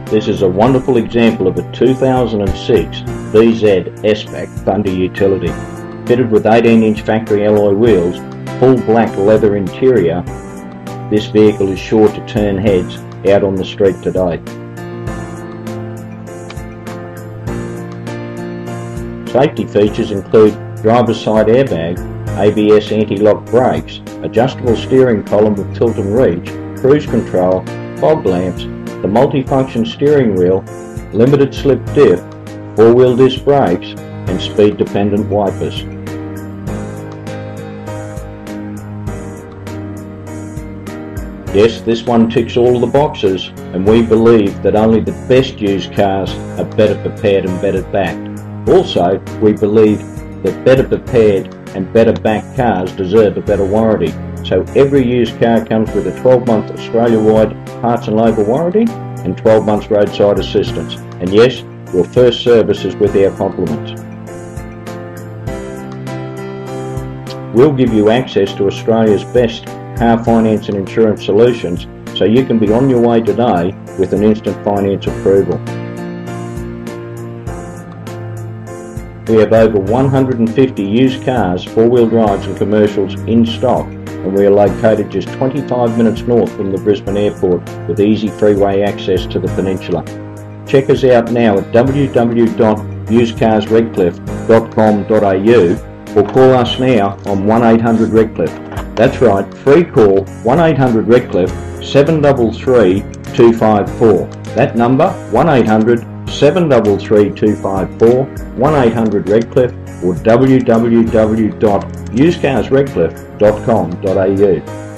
This is a wonderful example of a 2006 VZ S-Pack Thunder utility. Fitted with 18-inch factory alloy wheels, full black leather interior, this vehicle is sure to turn heads out on the street today. Safety features include driver's side airbag, ABS anti-lock brakes, adjustable steering column with tilt and reach, cruise control, fog lamps, the multifunction steering wheel, limited slip diff, four-wheel disc brakes and speed-dependent wipers. Yes, this one ticks all the boxes, and we believe that only the best used cars are better prepared and better backed. Also, we believe that better prepared and better backed cars deserve a better warranty. So every used car comes with a 12-month Australia-wide parts and labour warranty and 12 months roadside assistance. And yes, your first service is with our compliments. We'll give you access to Australia's best car finance and insurance solutions, so you can be on your way today with an instant finance approval. We have over 150 used cars, four-wheel drives and commercials in stock, and we are located just 25 minutes north from the Brisbane airport with easy freeway access to the peninsula. Check us out now at www.usedcarsredcliffe.com.au or call us now on 1800 Redcliffe. That's right, free call 1800 Redcliffe 733 254. That number 1800 733 254, 1800 Redcliffe or www.usedcarsredcliffe.com.au.